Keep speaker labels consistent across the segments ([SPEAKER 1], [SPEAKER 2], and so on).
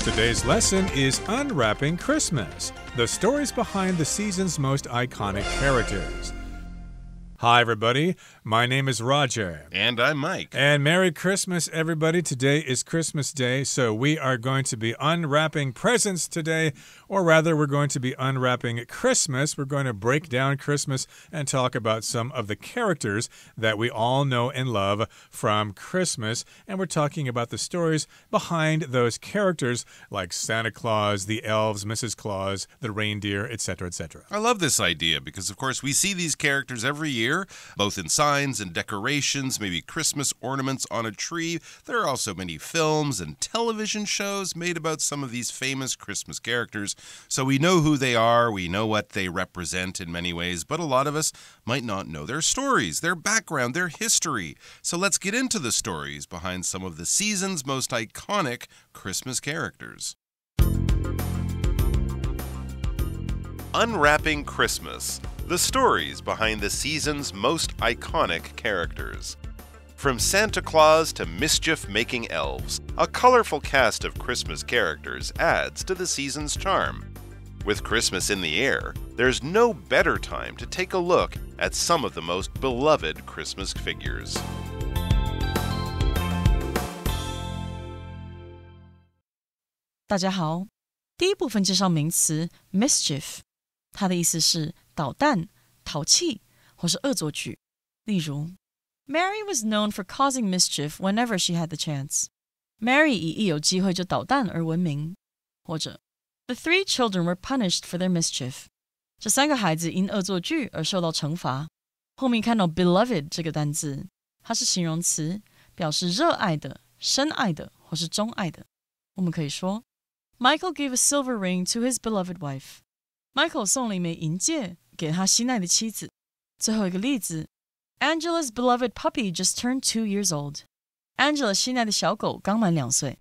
[SPEAKER 1] Today's lesson is Unwrapping Christmas, the stories behind the season's most iconic characters. Hi, everybody. My name is Roger.
[SPEAKER 2] And I'm Mike.
[SPEAKER 1] And Merry Christmas, everybody. Today is Christmas Day, so we are going to be unwrapping presents today, or rather, we're going to be unwrapping Christmas. We're going to break down Christmas and talk about some of the characters that we all know and love from Christmas. And we're talking about the stories behind those characters like Santa Claus, the elves, Mrs. Claus, the reindeer, etc., etc.
[SPEAKER 2] I love this idea because, of course, we see these characters every year, both in signs and decorations, maybe Christmas ornaments on a tree. There are also many films and television shows made about some of these famous Christmas characters. So we know who they are, we know what they represent in many ways, but a lot of us might not know their stories, their background, their history. So let's get into the stories behind some of the season's most iconic Christmas characters. Unwrapping Christmas. The stories behind the season's most iconic characters. From Santa Claus to mischief-making elves, a colorful cast of Christmas characters adds to the season's charm. With Christmas in the air, there's no better time to take a look at some of the most beloved Christmas figures.
[SPEAKER 3] 大家好，第一部分介绍名词 mischief， 它的意思是捣蛋、淘气或是恶作剧。例如 Mary was known for causing mischief whenever she had the chance. Mary 以一有机会就捣蛋而闻名。或者 The three children were punished for their mischief. 这三个孩子因恶作剧而受到惩罚。后面看到 beloved 这个单字，它是形容词，表示热爱的、深爱的或是钟爱的。我们可以说 Michael gave a silver ring to his beloved wife. Michael 送了一枚银戒给他心爱的妻子。最后一个例子 Angela's beloved puppy just turned 2 years old. Angela 心爱的小狗刚满2岁。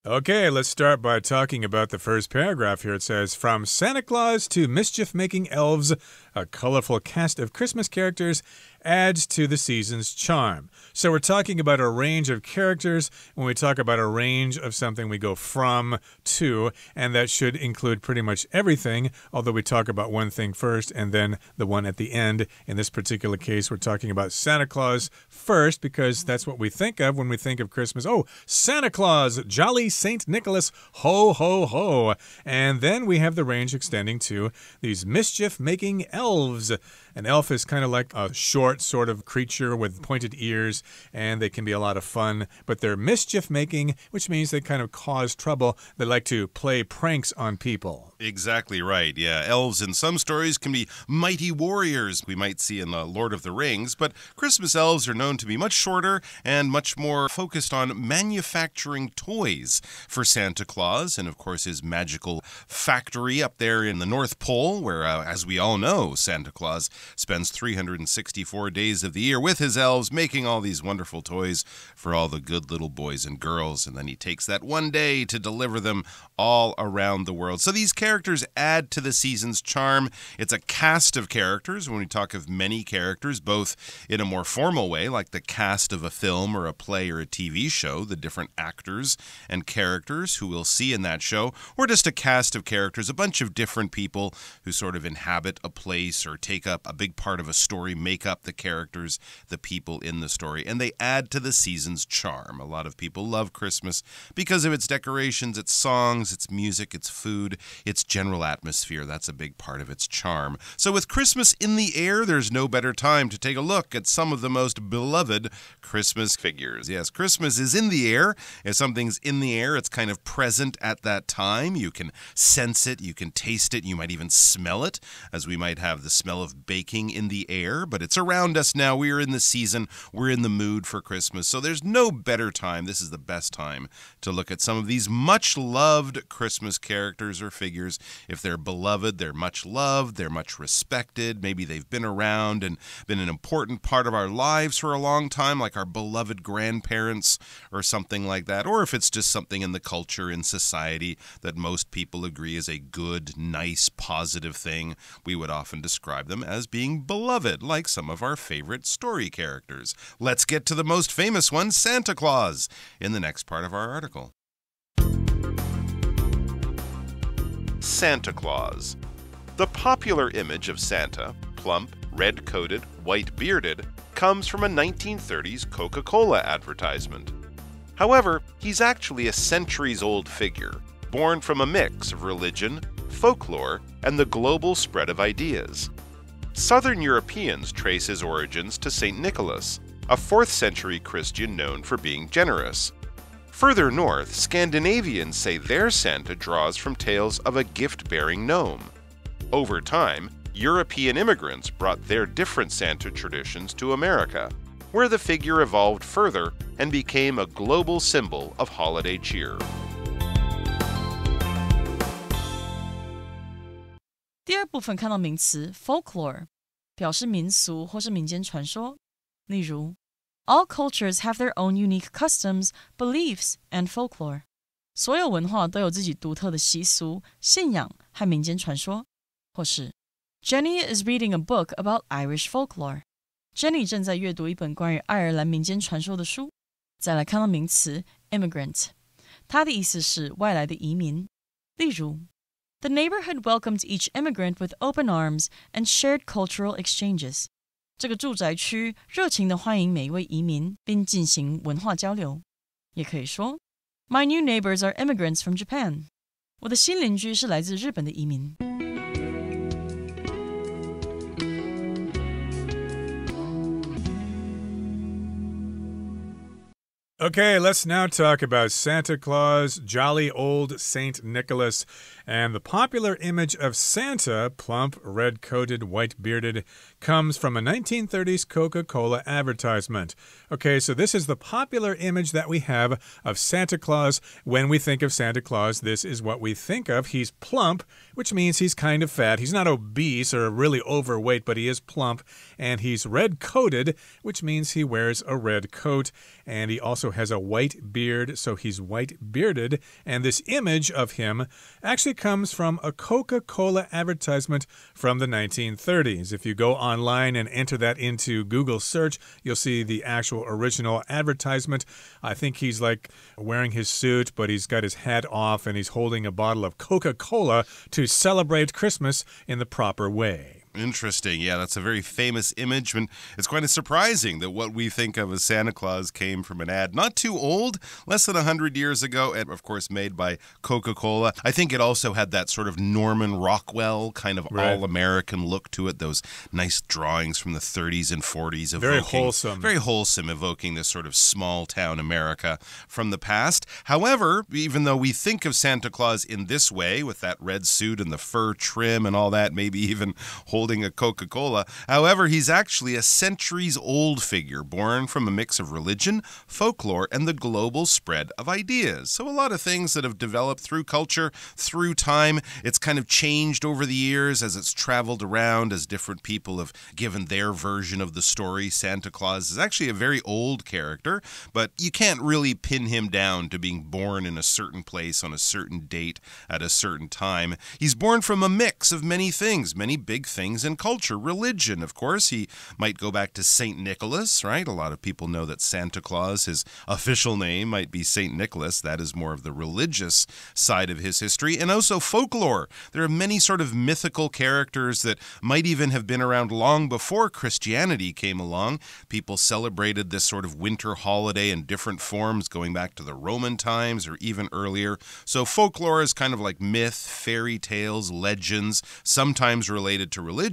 [SPEAKER 1] Okay, let's start by talking about the first paragraph here. It says, From Santa Claus to mischief-making elves, a colorful cast of Christmas characters adds to the season's charm. So we're talking about a range of characters. When we talk about a range of something, we go from to, and that should include pretty much everything, although we talk about one thing first and then the one at the end. In this particular case, we're talking about Santa Claus first because that's what we think of when we think of Christmas. Oh, Santa Claus, jolly Saint Nicholas, ho, ho, ho. And then we have the range extending to these mischief-making elves. An elf is kind of like a short sort of creature with pointed ears, and they can be a lot of fun, but they're mischief-making, which means they kind of cause trouble. They like to play pranks on people.
[SPEAKER 2] Exactly right, yeah. Elves in some stories can be mighty warriors we might see in the Lord of the Rings, but Christmas elves are known to be much shorter and much more focused on manufacturing toys for Santa Claus and, of course, his magical factory up there in the North Pole, where, as we all know, Santa Claus spends 364 days of the year with his elves making all these wonderful toys for all the good little boys and girls, and then he takes that one day to deliver them all around the world. So these characters add to the season's charm. It's a cast of characters when we talk of many characters, both in a more formal way, like the cast of a film or a play or a TV show, the different actors and characters who we'll see in that show, or just a cast of characters, a bunch of different people who sort of inhabit a place or take up a big part of a story, make up the characters, the people in the story, and they add to the season's charm. A lot of people love Christmas because of its decorations, its songs, its music, its food, its general atmosphere. That's a big part of its charm. So with Christmas in the air, there's no better time to take a look at some of the most beloved Christmas figures. Yes, Christmas is in the air. If something's in the air, it's kind of present at that time. You can sense it, you can taste it, you might even smell it, as we might have the smell of baking in the air, but it's around us now. We are in the season. We're in the mood for Christmas. So there's no better time. This is the best time to look at some of these much-loved Christmas characters or figures. If they're beloved, they're much loved, they're much respected. Maybe they've been around and been an important part of our lives for a long time, like our beloved grandparents or something like that. Or if it's just something in the culture, in society, that most people agree is a good, nice, positive thing, we would often describe them as being beloved, like some of our favorite story characters. Let's get to the most famous one, Santa Claus, in the next part of our article. Santa Claus. The popular image of Santa, plump, red-coated, white-bearded, comes from a 1930s Coca-Cola advertisement. However, he's actually a centuries-old figure, born from a mix of religion, folklore, and the global spread of ideas. Southern Europeans trace his origins to St. Nicholas, a 4th century Christian known for being generous. Further north, Scandinavians say their Santa draws from tales of a gift-bearing gnome. Over time, European immigrants brought their different Santa traditions to America, where the figure evolved further and became a global symbol of holiday cheer.
[SPEAKER 3] 第二部分看到名词 folklore， 表示民俗或是民间传说。例如 All cultures have their own unique customs, beliefs, and folklore. 所有文化都有自己独特的习俗、信仰和民间传说。或是 Jenny is reading a book about Irish folklore. Jenny 正在阅读一本关于爱尔兰民间传说的书。再来看到名词 immigrant， 它的意思是外来的移民。例如The neighborhood welcomed each immigrant with open arms and shared cultural exchanges. 这个住宅区热情地欢迎每一位移民，并进行文化交流。也可以说 My new neighbors are immigrants from Japan. 我的新邻居是来自日本的移民。
[SPEAKER 1] Okay, let's now talk about Santa Claus, jolly old Saint Nicholas, and the popular image of Santa, plump, red-coated, white-bearded, comes from a 1930s Coca-Cola advertisement. Okay, so this is the popular image that we have of Santa Claus. When we think of Santa Claus, this is what we think of. He's plump, which means he's kind of fat. He's not obese or really overweight, but he is plump. And he's red-coated, which means he wears a red coat. And he also has a white beard, so he's white-bearded. And this image of him actually comes from a Coca-Cola advertisement from the 1930s. If you go online and enter that into Google search, you'll see the actual original advertisement. I think he's like wearing his suit, but he's got his hat off and he's holding a bottle of Coca-Cola to celebrate Christmas in the proper way.
[SPEAKER 2] Interesting. Yeah, that's a very famous image, and it's quite surprising that what we think of as Santa Claus came from an ad not too old, less than 100 years ago, and of course made by Coca-Cola. I think it also had that sort of Norman Rockwell kind of all-American look to it, those nice drawings from the 30s and 40s.
[SPEAKER 1] Very wholesome.
[SPEAKER 2] Very wholesome, evoking this sort of small-town America from the past. However, even though we think of Santa Claus in this way, with that red suit and the fur trim and all that, maybe even holding a Coca-Cola. However, he's actually a centuries-old figure born from a mix of religion, folklore, and the global spread of ideas. So a lot of things that have developed through culture, through time. It's kind of changed over the years as it's traveled around, as different people have given their version of the story. Santa Claus is actually a very old character, but you can't really pin him down to being born in a certain place on a certain date at a certain time. He's born from a mix of many things, many big things in culture. Religion, of course. He might go back to St. Nicholas, right? A lot of people know that Santa Claus, his official name might be St. Nicholas. That is more of the religious side of his history. And also folklore. There are many sort of mythical characters that might even have been around long before Christianity came along. People celebrated this sort of winter holiday in different forms going back to the Roman times or even earlier. So folklore is kind of like myth, fairy tales, legends, sometimes related to religion,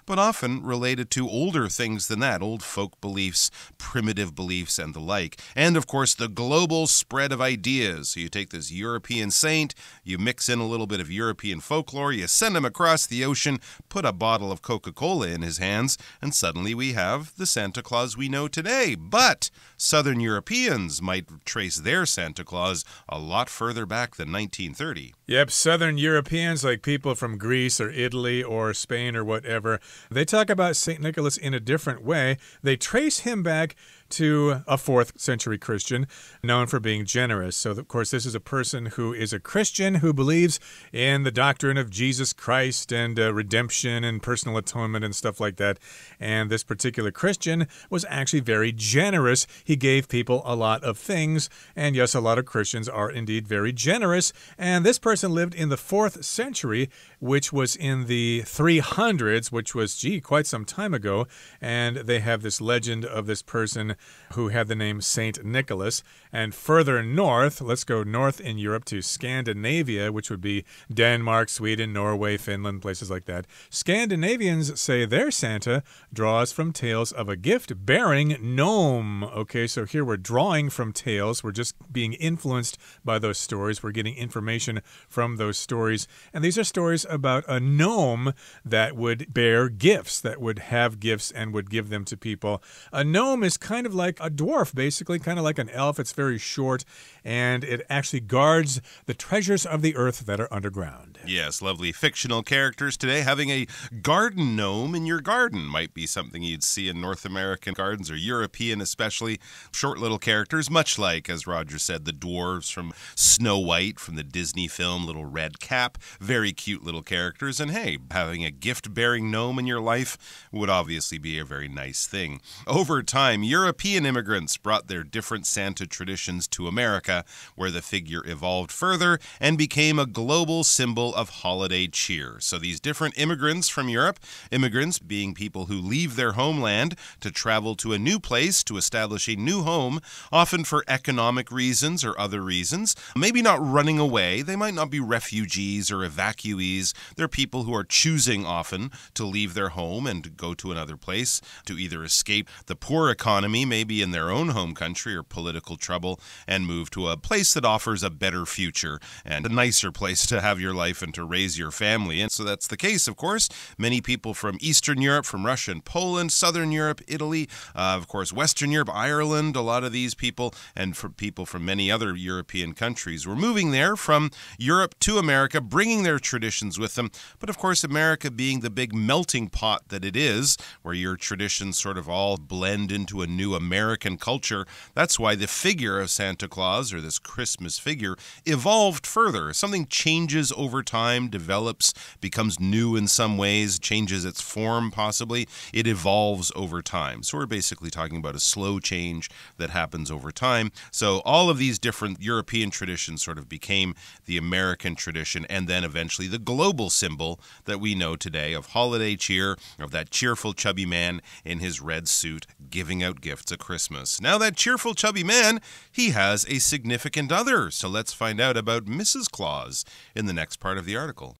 [SPEAKER 2] but often related to older things than that, old folk beliefs, primitive beliefs, and the like. And, of course, the global spread of ideas. So you take this European saint, you mix in a little bit of European folklore, you send him across the ocean, put a bottle of Coca-Cola in his hands, and suddenly we have the Santa Claus we know today. But Southern Europeans might trace their Santa Claus a lot further back than 1930.
[SPEAKER 1] Yep, Southern Europeans, like people from Greece or Italy or Spain or whatever, they talk about St. Nicholas in a different way. They trace him back to a 4th century Christian known for being generous. So, of course, this is a person who is a Christian who believes in the doctrine of Jesus Christ and redemption and personal atonement and stuff like that. And this particular Christian was actually very generous. He gave people a lot of things. And yes, a lot of Christians are indeed very generous. And this person lived in the 4th century, which was in the 300s, which was, quite some time ago. And they have this legend of this person who had the name Saint Nicholas. And further north, let's go north in Europe to Scandinavia, which would be Denmark, Sweden, Norway, Finland, places like that. Scandinavians say their Santa draws from tales of a gift-bearing gnome. Okay, so here we're drawing from tales. We're just being influenced by those stories. We're getting information from those stories. And these are stories about a gnome that would bear gifts, that would have gifts and would give them to people. A gnome is kind of like a dwarf, basically, kind of like an elf. It's very short, and it actually guards the treasures of the earth that are underground.
[SPEAKER 2] Yes, lovely fictional characters today. Having a garden gnome in your garden might be something you'd see in North American gardens, or European especially. Short little characters, much like, as Roger said, the dwarves from Snow White, from the Disney film Little Red Cap. Very cute little characters. And hey, having a gift-bearing gnome in your life would obviously be a very nice thing. Over time, European immigrants brought their different Santa traditions to America, where the figure evolved further and became a global symbol of holiday cheer. So these different immigrants from Europe, immigrants being people who leave their homeland to travel to a new place to establish a new home, often for economic reasons or other reasons, maybe not running away. They might not be refugees or evacuees. They're people who are choosing often to leave their home and go to another place to either escape the poor economy, maybe in their own home country, or political trouble, and move to a place that offers a better future and a nicer place to have your life and to raise your family. And so that's the case, of course. Many people from Eastern Europe, from Russia and Poland, Southern Europe, Italy, of course, Western Europe, Ireland, a lot of these people, and for people from many other European countries were moving there from Europe to America, bringing their traditions with them. But of course, America being the big melting pot that it is, where your traditions sort of all blend into a new American culture, that's why the figure of Santa Claus, or this Christmas figure, evolved further. Something changes over time, develops, becomes new in some ways, changes its form possibly. It evolves over time. So we're basically talking about a slow change that happens over time. So all of these different European traditions sort of became the American tradition, and then eventually the global symbol that we know today of holiday cheer, of that cheerful chubby man in his red suit giving out gifts at Christmas. Now that cheerful chubby man, he has a significant other. So let's find out about Mrs. Claus in the next part of the article.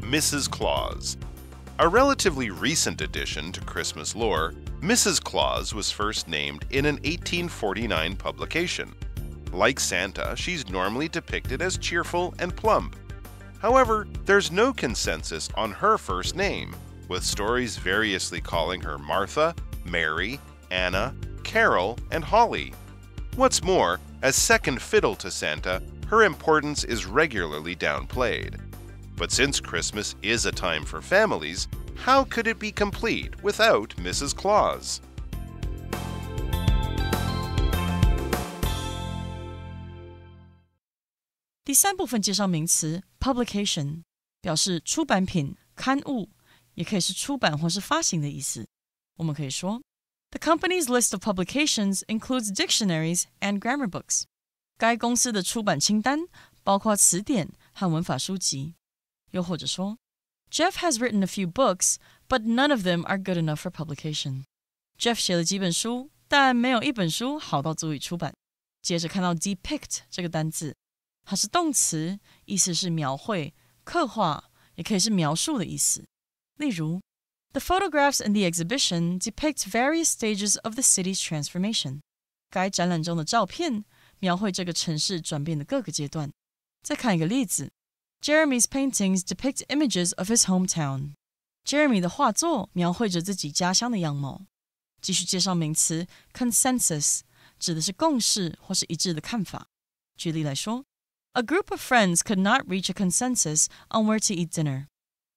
[SPEAKER 2] Mrs. Claus. A relatively recent addition to Christmas lore, Mrs. Claus was first named in an 1849 publication. Like Santa, she's normally depicted as cheerful and plump. However, there's no consensus on her first name, with stories variously calling her Martha, Mary, Anna, Carol, and Holly. What's more, as second fiddle to Santa, her importance is regularly downplayed. But since Christmas is a time for families, how could it be complete without Mrs. Claus?
[SPEAKER 3] 第3部分介绍名词 publication， 表示出版品、刊物，也可以是出版或是发行的意思。我们可以说 The company's list of publications includes dictionaries and grammar books. 该公司的出版清单包括词典和文法书籍。又或者说 Jeff has written a few books, but none of them are good enough for publication. Jeff 写了几本书，但没有一本书好到足以出版。接着看到 depict 这个单字，它是动词，意思是描绘、刻画，也可以是描述的意思。例如 The photographs in the exhibition depict various stages of the city's transformation. 该展览中的照片描绘这个城市转变的各个阶段。再看一个例子 Jeremy's paintings depict images of his hometown. Jeremy 的画作描绘着自己家乡的样貌。继续介绍名词 consensus， 指的是共识或是一致的看法。举例来说 ，A group of friends could not reach a consensus on where to eat dinner。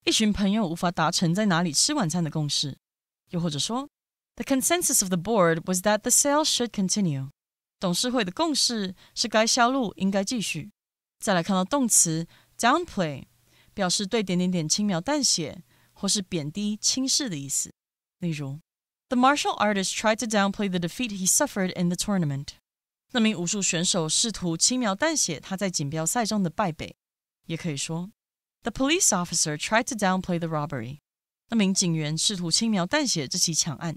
[SPEAKER 3] 一群朋友无法达成在哪里吃晚餐的共识。又或者说 ，The consensus of the board was that the sale should continue。董事会的共识是该销路应该继续。再来看到动词 downplay， 表示对点点点轻描淡写或是贬低轻视的意思。例如 The martial artist tried to downplay the defeat he suffered in the tournament。 那名武术选手试图轻描淡写他在锦标赛中的败北。也可以说 The police officer tried to downplay the robbery。 那名警员试图轻描淡写这起抢案。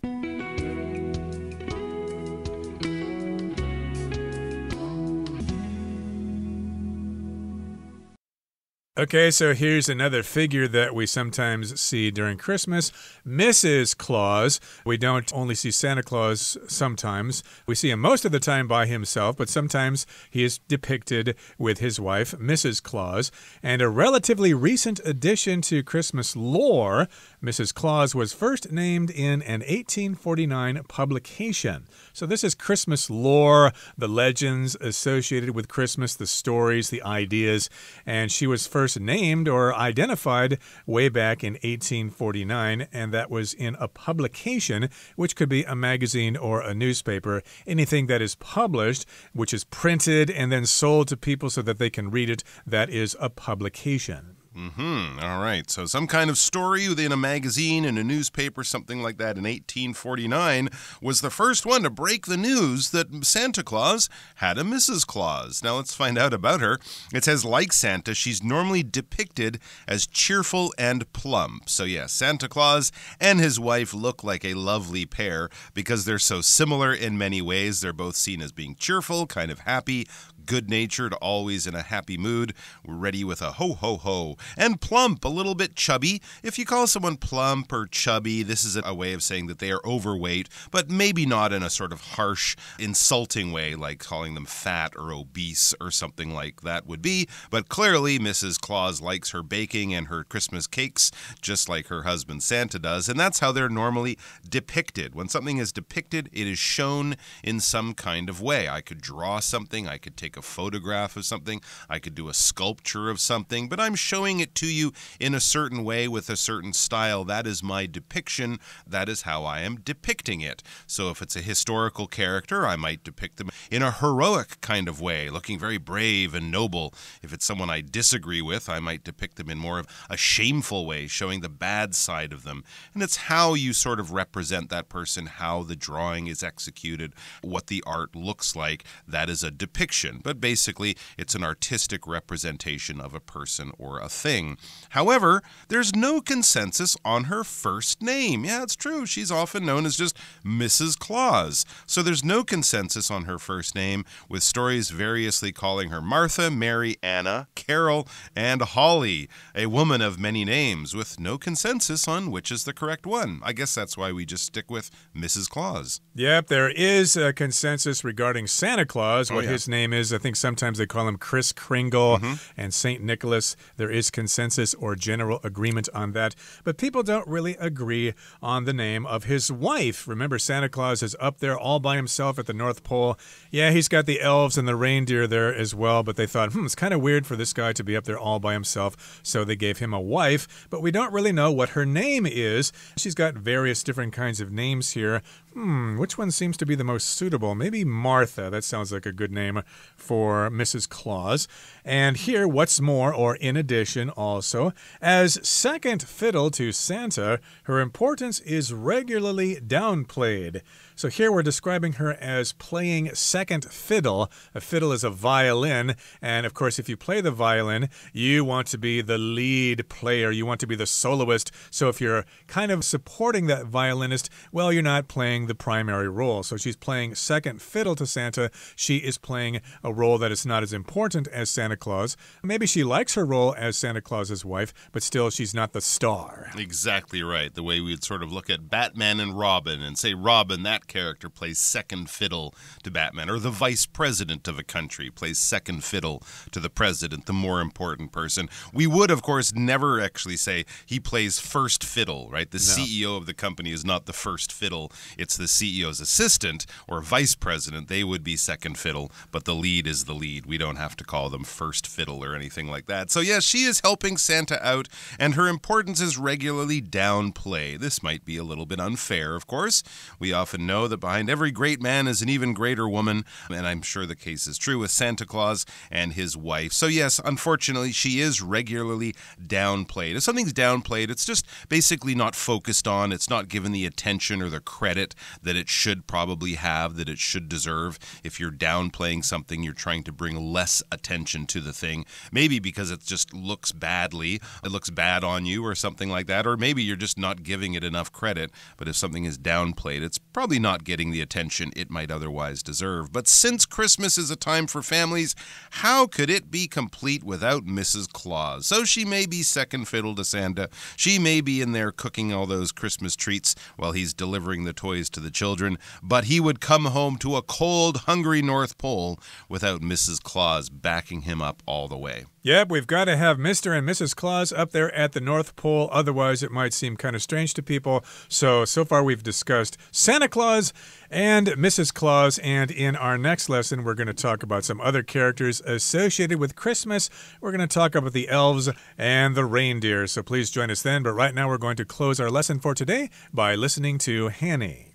[SPEAKER 1] Okay, so here's another figure that we sometimes see during Christmas, Mrs. Claus. We don't only see Santa Claus sometimes. We see him most of the time by himself, but sometimes he is depicted with his wife, Mrs. Claus. And a relatively recent addition to Christmas lore, Mrs. Claus was first named in an 1849 publication. So this is Christmas lore, the legends associated with Christmas, the stories, the ideas, and she was first named or identified way back in 1849, and that was in a publication, which could be a magazine or a newspaper. Anything that is published, which is printed and then sold to people so that they can read it, that is a publication.
[SPEAKER 2] All right. So some kind of story within a magazine and a newspaper, something like that in 1849, was the first one to break the news that Santa Claus had a Mrs. Claus. Now let's find out about her. It says, like Santa, she's normally depicted as cheerful and plump. So yes, Santa Claus and his wife look like a lovely pair because they're so similar in many ways. They're both seen as being cheerful, kind of happy, good-natured, always in a happy mood, ready with a ho-ho-ho. And plump, a little bit chubby. If you call someone plump or chubby, this is a way of saying that they are overweight, but maybe not in a sort of harsh, insulting way, like calling them fat or obese or something like that would be. But clearly, Mrs. Claus likes her baking and her Christmas cakes, just like her husband Santa does, and that's how they're normally depicted. When something is depicted, it is shown in some kind of way. I could draw something, I could take a photograph of something, I could do a sculpture of something, but I'm showing it to you in a certain way with a certain style. That is my depiction. That is how I am depicting it. So if it's a historical character, I might depict them in a heroic kind of way, looking very brave and noble. If it's someone I disagree with, I might depict them in more of a shameful way, showing the bad side of them. And it's how you sort of represent that person, how the drawing is executed, what the art looks like. That is a depiction. But basically, it's an artistic representation of a person or a thing. However, there's no consensus on her first name. Yeah, it's true. She's often known as just Mrs. Claus. So there's no consensus on her first name, with stories variously calling her Martha, Mary, Anna, Carol, and Holly, a woman of many names, with no consensus on which is the correct one. I guess that's why we just stick with Mrs. Claus.
[SPEAKER 1] Yep, there is a consensus regarding Santa Claus, what his name is. I think sometimes they call him Kris Kringle and St. Nicholas. There is consensus or general agreement on that. But people don't really agree on the name of his wife. Remember, Santa Claus is up there all by himself at the North Pole. Yeah, he's got the elves and the reindeer there as well, but they thought, it's kind of weird for this guy to be up there all by himself, so they gave him a wife. But we don't really know what her name is. She's got various different kinds of names here. Which one seems to be the most suitable? Maybe Martha. That sounds like a good name for Mrs. Claus. And here, what's more, or in addition also, as second fiddle to Santa, her importance is regularly downplayed. So here we're describing her as playing second fiddle. A fiddle is a violin, and of course, if you play the violin, you want to be the lead player. You want to be the soloist. So if you're kind of supporting that violinist, well, you're not playing the primary role. So she's playing second fiddle to Santa. She is playing a role that is not as important as Santa Claus. Maybe she likes her role as Santa Claus's wife, but still she's not the star.
[SPEAKER 2] Exactly right. The way we'd sort of look at Batman and Robin and say, Robin, that character plays second fiddle to Batman, or the vice president of a country plays second fiddle to the president, the more important person. We would, of course, never actually say he plays first fiddle, right? The CEO of the company is not the first fiddle. It's it's the CEO's assistant or vice president, they would be second fiddle, but the lead is the lead. We don't have to call them first fiddle or anything like that. So yes, she is helping Santa out, and her importance is regularly downplayed. This might be a little bit unfair, of course. We often know that behind every great man is an even greater woman, and I'm sure the case is true with Santa Claus and his wife. So yes, unfortunately, she is regularly downplayed. If something's downplayed, it's just basically not focused on. It's not given the attention or the credit that it should probably have, that it should deserve. If you're downplaying something, you're trying to bring less attention to the thing, maybe because it just looks badly, it looks bad on you or something like that, or maybe you're just not giving it enough credit. But if something is downplayed, it's probably not getting the attention it might otherwise deserve. But since Christmas is a time for families, how could it be complete without Mrs. Claus? So she may be second fiddle to Santa. She may be in there cooking all those Christmas treats while he's delivering the toys to the children, but he would come home to a cold, hungry North Pole without Mrs. Claus backing him up all the way.
[SPEAKER 1] Yep, we've got to have Mr. and Mrs. Claus up there at the North Pole. Otherwise, it might seem kind of strange to people. So far we've discussed Santa Claus and Mrs. Claus. And in our next lesson, we're going to talk about some other characters associated with Christmas. We're going to talk about the elves and the reindeer. So please join us then. But right now, we're going to close our lesson for today by listening to Hanny.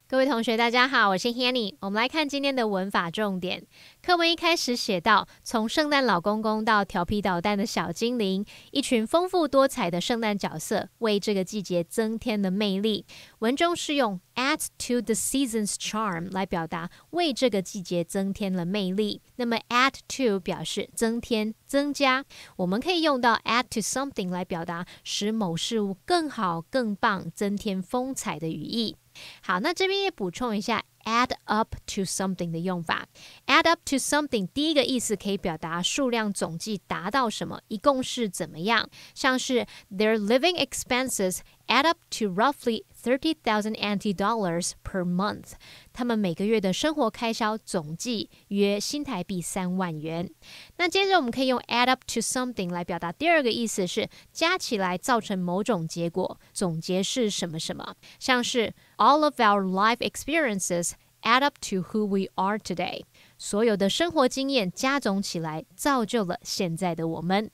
[SPEAKER 4] 各位同学大家好，我是 Hanny。 我们来看今天的文法重点。课文一开始写到，从圣诞老公公到调皮捣蛋的小精灵，一群丰富多彩的圣诞角色为这个季节增添了魅力。文中是用 add to the season's charm 来表达为这个季节增添了魅力。那么 add to 表示增添增加，我们可以用到 add to something 来表达使某事物更好更棒增添风采的语义。好，那这边也补充一下 add up to something 的用法。 add up to something 第一个意思可以表达数量总计达到什么，一共是怎么样，像是 their living expenses add up to roughly $30,000 NT dollars per month， 他们每个月的生活开销总计约新台币3万元。那接着我们可以用 add up to something 来表达第二个意思是加起来造成某种结果，总结是什么什么，像是 all of our life experiences add up to who we are today， 所有的生活经验加总起来造就了现在的我们。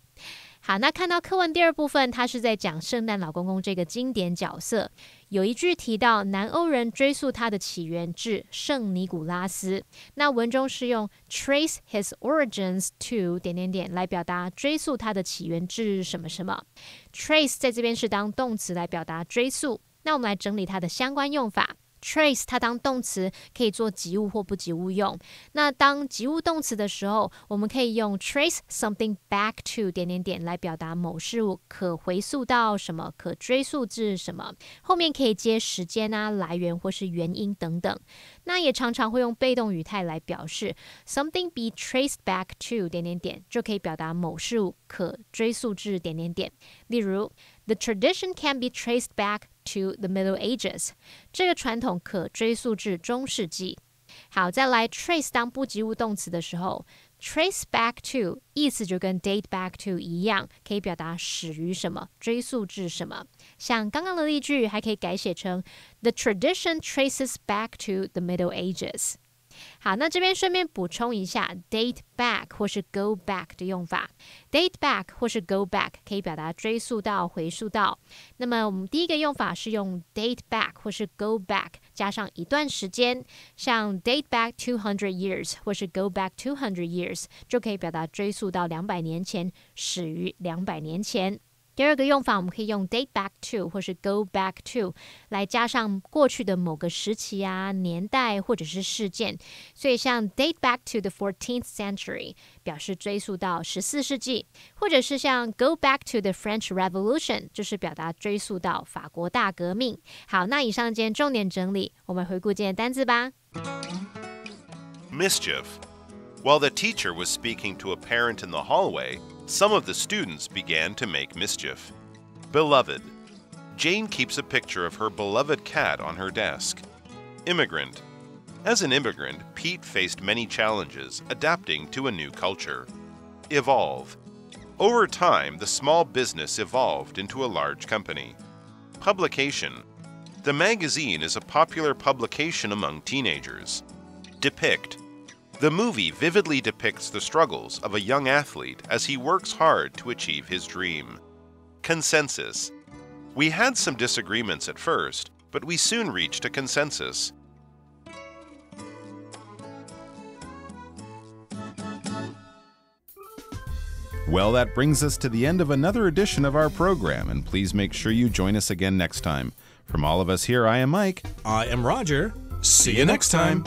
[SPEAKER 4] 好，那看到课文第二部分，他是在讲圣诞老公公这个经典角色。有一句提到南欧人追溯他的起源至圣尼古拉斯，那文中是用 trace his origins to 来表达追溯他的起源至什么什么。trace 在这边是当动词来表达追溯，那我们来整理它的相关用法。trace 它当动词可以做及物或不及物用，那当及物动词的时候，我们可以用 trace something back to 来表达某事物可回溯到什么，可追溯至什么，后面可以接时间啊、来源或是原因等等。那也常常会用被动语态来表示 something be traced back to 就可以表达某事物可追溯至例如The tradition can be traced back to the Middle Ages. 这个传统可追溯至中世纪。好，再来 trace 当不及物动词的时候 trace back to 意思就跟 date back to 一样，可以表达始于什么，追溯至什么。像刚刚的例句还可以改写成 The tradition traces back to the Middle Ages。好，那这边顺便补充一下 date back 或是 go back 的用法。date back 或是 go back 可以表达追溯到、回溯到。那么我们第一个用法是用 date back 或是 go back 加上一段时间，像 date back 200 years 或是 go back 200 years 就可以表达追溯到200年前，始于200年前。第二个用法，我们可以用 date back to 或是 go back to 来加上过去的某个时期啊、年代或者是事件。所以像 date back to the 14th century 表示追溯到14世纪，或者是像 go back to the French Revolution 就是表达追溯到法国大革命。好，那以上今天重点整理，我们回顾今天的单字吧。
[SPEAKER 2] Mischief.While the teacher was speaking to a parent in the hallway, some of the students began to make mischief. Beloved. Jane keeps a picture of her beloved cat on her desk. Immigrant. As an immigrant, Pete faced many challenges adapting to a new culture. Evolve. Over time, the small business evolved into a large company. Publication. The magazine is a popular publication among teenagers. Depict. The movie vividly depicts the struggles of a young athlete as he works hard to achieve his dream. Consensus. We had some disagreements at first, but we soon reached a consensus. Well, that brings us to the end of another edition of our program, and please make sure you join us again next time. From all of us here, I am Mike.
[SPEAKER 1] I am Roger. See you next time.